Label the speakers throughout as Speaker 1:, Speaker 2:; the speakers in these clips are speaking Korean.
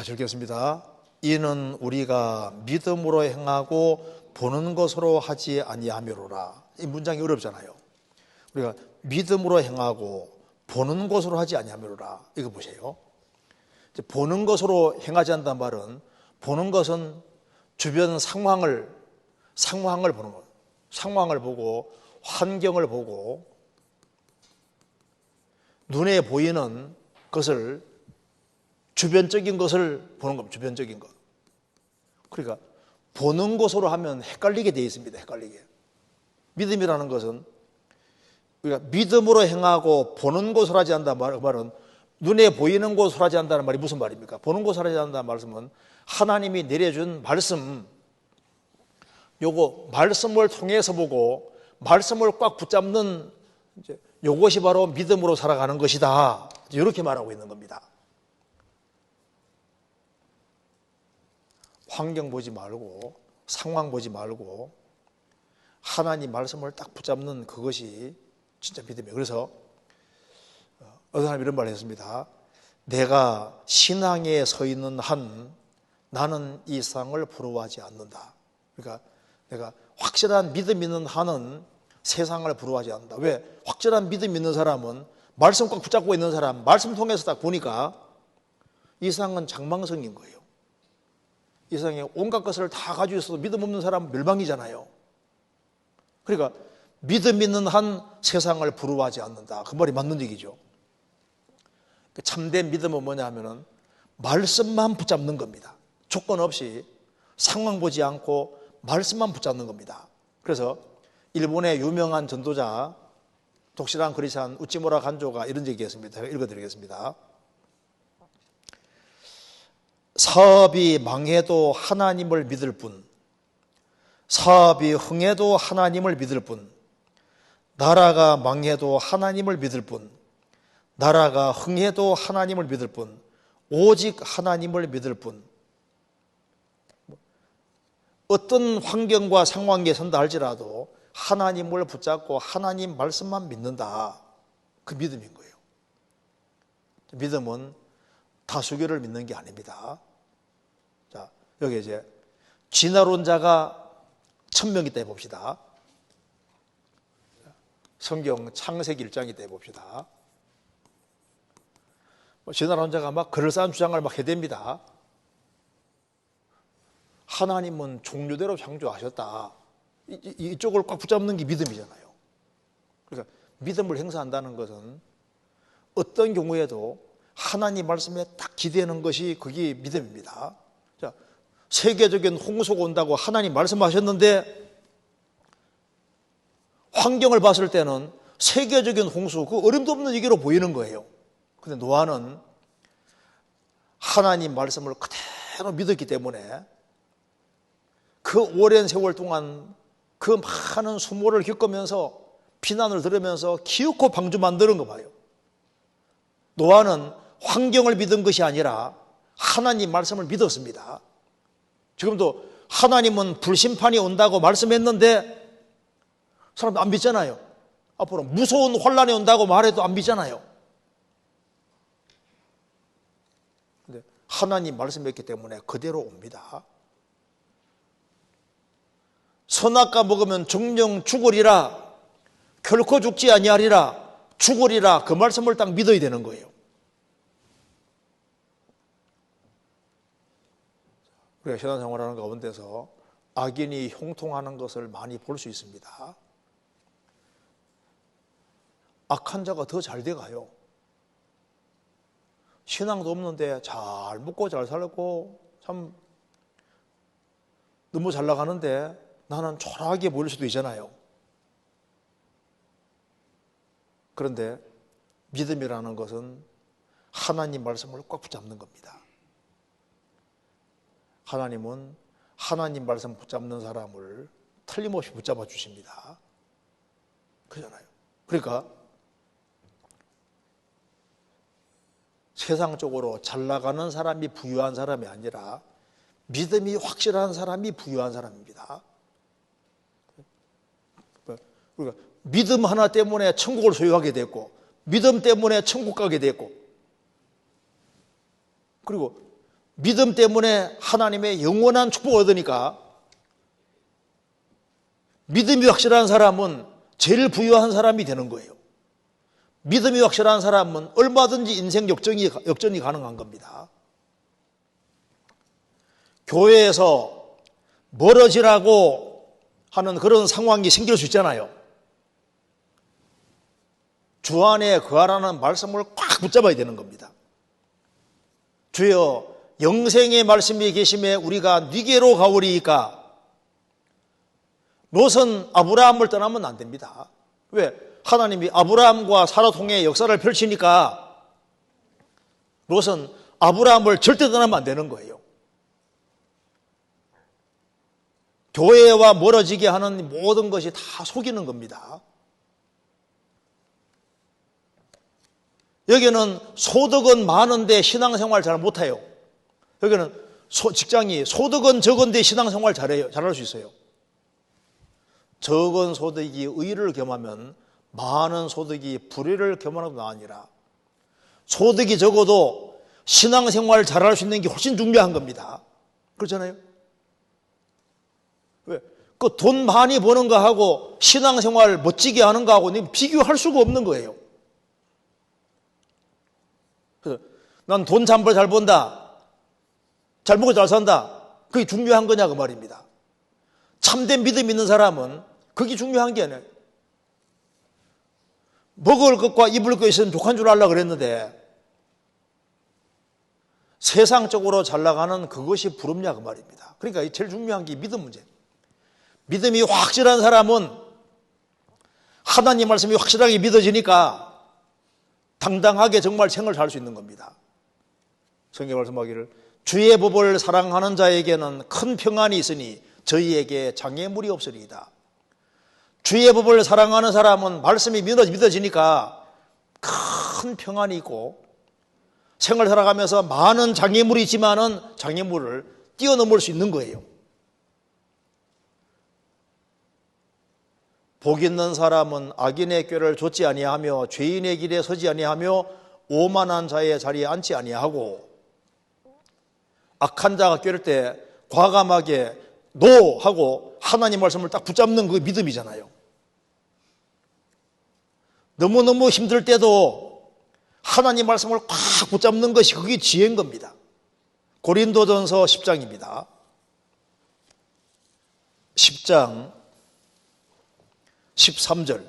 Speaker 1: 같이 읽겠습니다. 이는 우리가 믿음으로 행하고 보는 것으로 하지 아니하미로라. 이 문장이 어렵잖아요. 우리가 믿음으로 행하고 보는 것으로 하지 아니하미로라. 이거 보세요. 보는 것으로 행하지 않는다는 말은, 보는 것은 주변 상황을 보는 것. 상황을 보고 환경을 보고 눈에 보이는 것을, 주변적인 것을 보는 겁니다. 주변적인 것. 그러니까 보는 것으로 하면 헷갈리게 되어 있습니다. 헷갈리게. 믿음이라는 것은 우리가 믿음으로 행하고 보는 것으로 하지 않는다는 말은 눈에 보이는 것으로 하지 않는다는 말이 무슨 말입니까? 보는 것으로 하지 않는다는 말씀은 하나님이 내려준 말씀, 요거 말씀을 통해서 보고 말씀을 꽉 붙잡는 요것이 바로 믿음으로 살아가는 것이다. 이렇게 말하고 있는 겁니다. 환경 보지 말고 상황 보지 말고 하나님 말씀을 딱 붙잡는 그것이 진짜 믿음이에요. 그래서 어떤 사람이 이런 말을 했습니다. 내가 신앙에 서 있는 한 나는 이 세상을 부러워하지 않는다. 그러니까 내가 확실한 믿음 있는 한은 세상을 부러워하지 않는다. 왜? 확실한 믿음 있는 사람은 말씀 꽉 붙잡고 있는 사람, 말씀 통해서 딱 보니까 이 세상은 장망성인 거예요. 이 세상에 온갖 것을 다 가지고 있어도 믿음 없는 사람은 멸망이잖아요. 그러니까 믿음 있는 한 세상을 부러워하지 않는다. 그 말이 맞는 얘기죠. 참된 믿음은 뭐냐 하면은 말씀만 붙잡는 겁니다. 조건 없이 상황 보지 않고 말씀만 붙잡는 겁니다. 그래서 일본의 유명한 전도자 독실한 크리스찬 우찌무라 간조가 이런 얘기했습니다. 제가 읽어드리겠습니다. 사업이 망해도 하나님을 믿을 뿐, 사업이 흥해도 하나님을 믿을 뿐, 나라가 망해도 하나님을 믿을 뿐, 나라가 흥해도 하나님을 믿을 뿐, 오직 하나님을 믿을 뿐. 어떤 환경과 상황에 선다 할지라도 하나님을 붙잡고 하나님 말씀만 믿는다. 그 믿음인 거예요. 믿음은 다수결을 믿는 게 아닙니다. 자, 여기 이제 진화론자가 1000명 있다 해봅시다. 성경 창세기 1장 있다 해봅시다. 진화론자가 막 그럴싸한 주장을 막 해댑니다. 하나님은 종류대로 창조하셨다. 이쪽을 꽉 붙잡는 게 믿음이잖아요. 그러니까 믿음을 행사한다는 것은 어떤 경우에도 하나님 말씀에 딱 기대는 것이 그게 믿음입니다. 자, 세계적인 홍수가 온다고 하나님 말씀하셨는데 환경을 봤을 때는 세계적인 홍수, 그 어림도 없는 얘기로 보이는 거예요. 근데 노아는 하나님 말씀을 그대로 믿었기 때문에 그 오랜 세월 동안 그 많은 수모를 겪으면서 피난을 들으면서 기어코 방주 만드는 거 봐요. 노아는 환경을 믿은 것이 아니라 하나님 말씀을 믿었습니다. 지금도 하나님은 불심판이 온다고 말씀했는데 사람도 안 믿잖아요. 앞으로 무서운 환란이 온다고 말해도 안 믿잖아요. 근데 하나님 말씀했기 때문에 그대로 옵니다. 선악과 먹으면 정령 죽으리라, 결코 죽지 아니하리라, 죽으리라, 그 말씀을 딱 믿어야 되는 거예요. 우리가 신앙생활하는 가운데서 악인이 형통하는 것을 많이 볼 수 있습니다. 악한 자가 더 잘 돼가요. 신앙도 없는데 잘 먹고 잘 살고 참 너무 잘 나가는데 나는 초라하게 보일 수도 있잖아요. 그런데 믿음이라는 것은 하나님 말씀을 꽉 붙잡는 겁니다. 하나님은 하나님 말씀 붙잡는 사람을 틀림없이 붙잡아 주십니다. 그러잖아요. 그러니까 세상적으로 잘 나가는 사람이 부유한 사람이 아니라 믿음이 확실한 사람이 부유한 사람입니다. 그러니까 믿음 하나 때문에 천국을 소유하게 됐고, 믿음 때문에 천국 가게 됐고, 그리고 믿음 때문에 하나님의 영원한 축복을 얻으니까 믿음이 확실한 사람은 제일 부유한 사람이 되는 거예요. 믿음이 확실한 사람은 얼마든지 인생 역전이 가능한 겁니다. 교회에서 멀어지라고 하는 그런 상황이 생길 수 있잖아요. 주 안에 거하라는 말씀을 꽉 붙잡아야 되는 겁니다. 주여 영생의 말씀이 계심에 우리가 네게로 가오리이까. 롯은 아브라함을 떠나면 안 됩니다. 왜? 하나님이 아브라함과 사라 통해 역사를 펼치니까 롯은 아브라함을 절대 떠나면 안 되는 거예요. 교회와 멀어지게 하는 모든 것이 다 속이는 겁니다. 여기는 소득은 많은데 신앙생활 잘 못해요. 여기는 직장이 소득은 적은데 신앙생활 잘할 수 있어요. 적은 소득이 의를 겸하면 많은 소득이 불의를 겸하는 것도 아니라 소득이 적어도 신앙생활 잘할 수 있는 게 훨씬 중요한 겁니다. 그렇잖아요? 왜? 그 돈 많이 버는 거하고 신앙생활 멋지게 하는 거하고 비교할 수가 없는 거예요. 그래서 난 돈 잘 번다, 잘 먹고 잘 산다, 그게 중요한 거냐 그 말입니다. 참된 믿음 있는 사람은 그게 중요한 게 아니에요. 먹을 것과 입을 것 있으면 족한 줄 알라 그랬는데 세상적으로 잘 나가는 그것이 부럽냐 그 말입니다. 그러니까 제일 중요한 게 믿음 문제. 믿음이 확실한 사람은 하나님 말씀이 확실하게 믿어지니까 당당하게 정말 생을 살 수 있는 겁니다. 성경 말씀하기를 주의 법을 사랑하는 자에게는 큰 평안이 있으니 저희에게 장애물이 없으리이다. 주의 법을 사랑하는 사람은 말씀이 믿어지니까 큰 평안이 있고 생을 살아가면서 많은 장애물이 있지만은 장애물을 뛰어넘을 수 있는 거예요. 복 있는 사람은 악인의 꾀를 좇지 아니하며 죄인의 길에 서지 아니하며 오만한 자의 자리에 앉지 아니하고 악한 자가 꾀를 때 과감하게 노 하고 하나님 말씀을 딱 붙잡는 그 믿음이잖아요. 너무너무 힘들 때도 하나님 말씀을 꽉 붙잡는 것이 그게 지혜인 겁니다. 고린도전서 10장입니다. 10장 13절.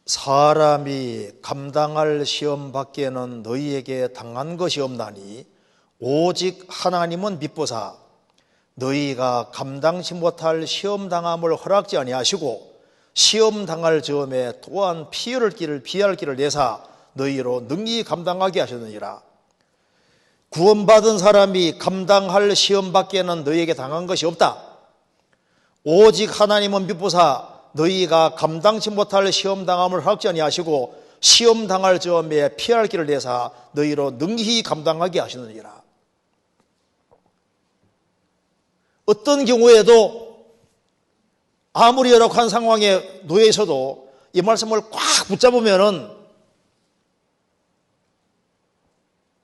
Speaker 1: 사람이 감당할 시험 밖에는 너희에게 당한 것이 없나니 오직 하나님은 미쁘사 너희가 감당치 못할 시험 당함을 허락지 아니하시고 시험 당할 즈음에 또한 피할 길을 내사 너희로 능히 감당하게 하셨느니라. 구원받은 사람이 감당할 시험 밖에는 너희에게 당한 것이 없다. 오직 하나님은 미쁘사 너희가 감당치 못할 시험 당함을 허락지 아니하시고 시험 당할 즈음에 피할 길을 내사 너희로 능히 감당하게 하시느니라. 어떤 경우에도 아무리 열악한 상황에 놓여 있어도 이 말씀을 꽉 붙잡으면은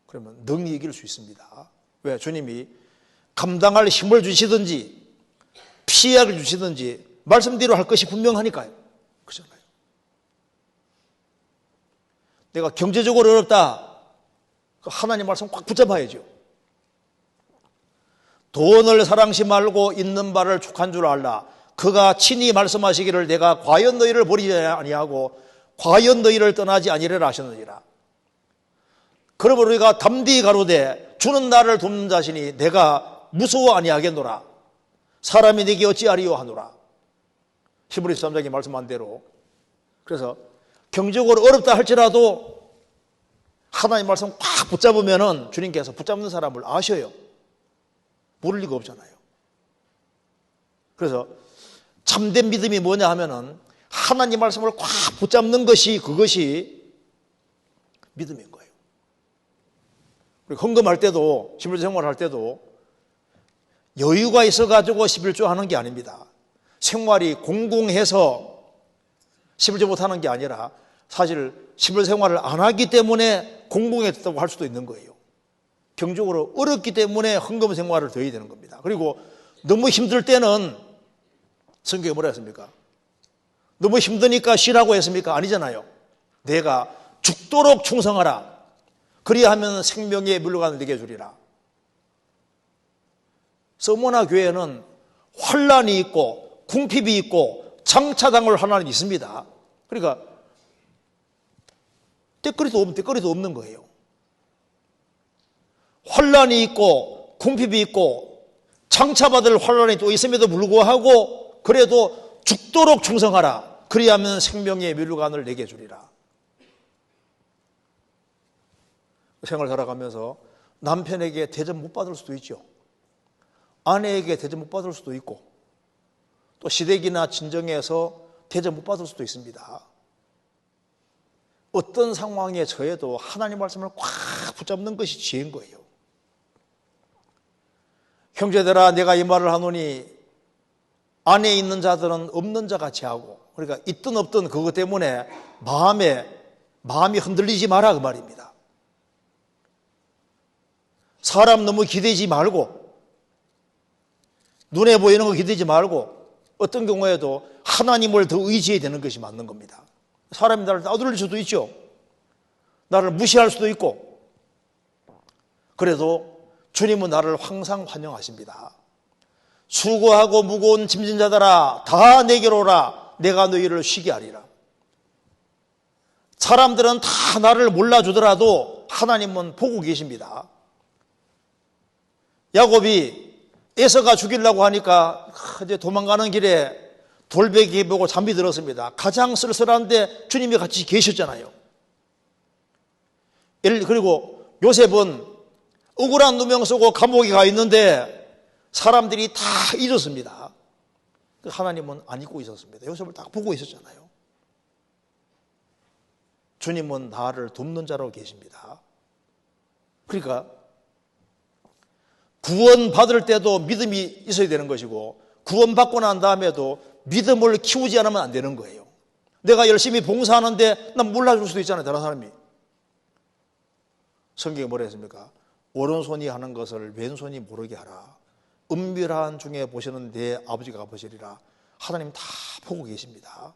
Speaker 1: 그러면 능히 이길 수 있습니다. 왜? 주님이 감당할 힘을 주시든지 피약을 주시든지 말씀대로 할 것이 분명하니까요. 그렇잖아요. 내가 경제적으로 어렵다. 하나님 말씀 꽉 붙잡아야죠. 돈을 사랑시 말고 있는 바를 족한 줄 알라. 그가 친히 말씀하시기를 내가 과연 너희를 버리지 아니하고 과연 너희를 떠나지 아니리라 하셨느니라. 그러므로 우리가 담대히 가로되 주는 나를 돕는 자신이 내가 무서워 아니하겠노라. 사람이 내게 어찌하리요 하노라. 히브리서 3장에 말씀한 대로. 그래서 경제적으로 어렵다 할지라도 하나님 말씀 꽉 붙잡으면은 주님께서 붙잡는 사람을 아셔요. 모를 리가 없잖아요. 그래서 참된 믿음이 뭐냐 하면은 하나님 말씀을 꽉 붙잡는 것이 그것이 믿음인 거예요. 우리 헌금할 때도 11조 생활할 때도 여유가 있어가지고 11조 하는 게 아닙니다. 생활이 공공해서 11조 못하는 게 아니라 사실 11조 생활을 안 하기 때문에 공공했다고 할 수도 있는 거예요. 경제적으로 어렵기 때문에 헌금 생활을 더 해야 되는 겁니다. 그리고 너무 힘들 때는 성경에 뭐라 했습니까? 너무 힘드니까 쉬라고 했습니까? 아니잖아요. 내가 죽도록 충성하라. 그리하면 생명의 물러가는 내게 주리라. 서머나 교회는 환란이 있고 궁핍이 있고 장차당할 하나님이 있습니다. 그러니까 때거리도 없는 거예요. 환란이 있고 궁핍이 있고 장차받을 환란이 또 있음에도 불구하고 그래도 죽도록 충성하라. 그리하면 생명의 멸류관을 내게 주리라. 생활 살아가면서 남편에게 대접 못 받을 수도 있죠. 아내에게 대접 못 받을 수도 있고 또 시댁이나 친정에서 대접 못 받을 수도 있습니다. 어떤 상황에 처해도 하나님 말씀을 꽉 붙잡는 것이 지혜인 거예요. 형제들아 내가 이 말을 하노니 안에 있는 자들은 없는 자 같이 하고, 그러니까 있든 없든 그것 때문에 마음이 흔들리지 마라 그 말입니다. 사람 너무 기대지 말고 눈에 보이는 거 기대지 말고 어떤 경우에도 하나님을 더 의지해야 되는 것이 맞는 겁니다. 사람이 나를 따돌릴 수도 있죠. 나를 무시할 수도 있고 그래도 주님은 나를 항상 환영하십니다. 수고하고 무거운 짐진 자들아 다 내게로 오라. 내가 너희를 쉬게 하리라. 사람들은 다 나를 몰라주더라도 하나님은 보고 계십니다. 야곱이 에서가 죽이려고 하니까 이제 도망가는 길에 돌베개 보고 잠이 들었습니다. 가장 쓸쓸한데 주님이 같이 계셨잖아요. 그리고 요셉은 억울한 누명 쓰고 감옥에 가 있는데 사람들이 다 잊었습니다. 하나님은 안 잊고 있었습니다. 요셉을 딱 보고 있었잖아요. 주님은 나를 돕는 자로 계십니다. 그러니까 구원받을 때도 믿음이 있어야 되는 것이고 구원받고 난 다음에도 믿음을 키우지 않으면 안 되는 거예요. 내가 열심히 봉사하는데 난 몰라줄 수도 있잖아요. 다른 사람이. 성경에 뭐라 했습니까? 오른손이 하는 것을 왼손이 모르게 하라. 은밀한 중에 보시는 내 아버지가 보시리라. 하나님 다 보고 계십니다.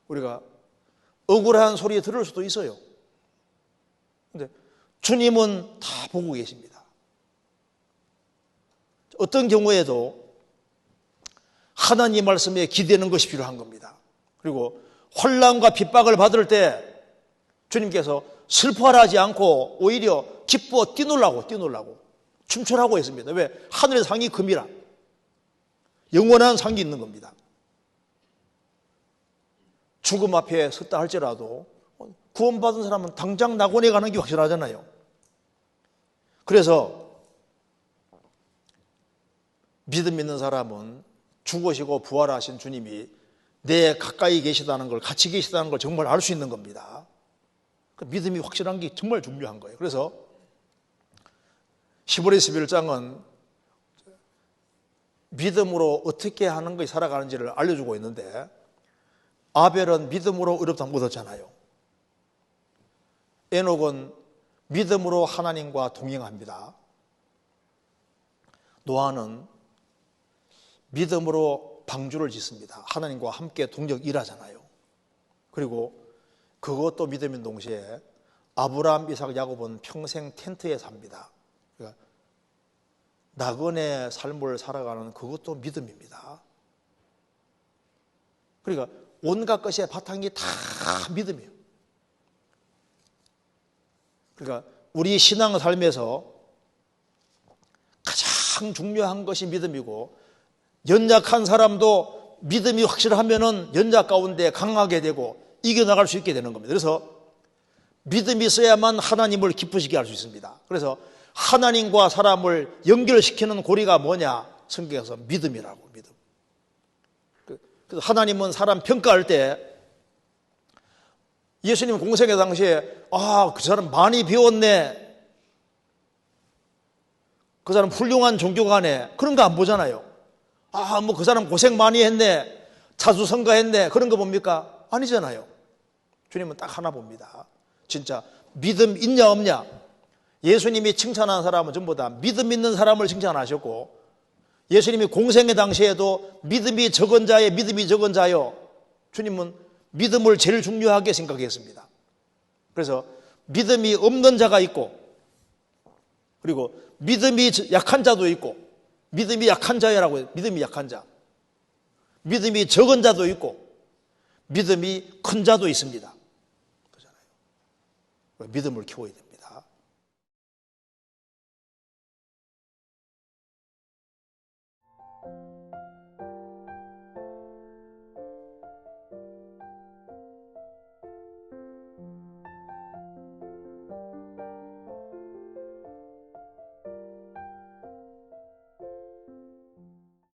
Speaker 1: 우리가 억울한 소리 들을 수도 있어요. 그런데 주님은 다 보고 계십니다. 어떤 경우에도 하나님 말씀에 기대는 것이 필요한 겁니다. 그리고 환난과 핍박을 받을 때 주님께서 슬퍼하라 하지 않고 오히려 기뻐 뛰놀라고 춤추라고 했습니다. 왜? 하늘의 상이 금이라. 영원한 상이 있는 겁니다. 죽음 앞에 섰다 할지라도 구원받은 사람은 당장 낙원에 가는 게 확실하잖아요. 그래서 믿음 있는 사람은 죽으시고 부활하신 주님이 내 가까이 계시다는 걸, 같이 계시다는 걸 정말 알 수 있는 겁니다. 믿음이 확실한 게 정말 중요한 거예요. 그래서 10월의 11장은 믿음으로 어떻게 하는 것이 살아가는지를 알려주고 있는데 아벨은 믿음으로 의롭다함 얻었잖아요. 에녹은 믿음으로 하나님과 동행합니다. 노아는 믿음으로 방주를 짓습니다. 하나님과 함께 동력 일하잖아요. 그리고 그것도 믿음인 동시에 아브라함, 이삭, 야곱은 평생 텐트에 삽니다. 그러니까 낙원의 삶을 살아가는 그것도 믿음입니다. 그러니까 온갖 것의 바탕이 다 믿음이에요. 그러니까 우리 신앙 삶에서 가장 중요한 것이 믿음이고 연약한 사람도 믿음이 확실하면은 연약 가운데 강하게 되고 이겨나갈 수 있게 되는 겁니다. 그래서 믿음이 있어야만 하나님을 기쁘시게 할 수 있습니다. 그래서 하나님과 사람을 연결시키는 고리가 뭐냐? 성경에서 믿음이라고. 믿음. 그래서 하나님은 사람 평가할 때 예수님 공생의 당시에 그 사람 많이 배웠네, 그 사람 훌륭한 종교가네, 그런 거 안 보잖아요. 뭐 그 사람 고생 많이 했네, 자수성가했네, 그런 거 봅니까? 아니잖아요. 주님은 딱 하나 봅니다. 진짜 믿음 있냐 없냐. 예수님이 칭찬한 사람은 전부 다 믿음 있는 사람을 칭찬하셨고, 예수님이 공생의 당시에도 믿음이 적은 자의 믿음이 적은 자요, 주님은 믿음을 제일 중요하게 생각했습니다. 그래서 믿음이 없는 자가 있고, 그리고 믿음이 약한 자도 있고, 믿음이 약한 자라고 해요. 믿음이 약한 자, 믿음이 적은 자도 있고, 믿음이 큰 자도 있습니다. 그렇잖아요. 믿음을 키워야 됩니다.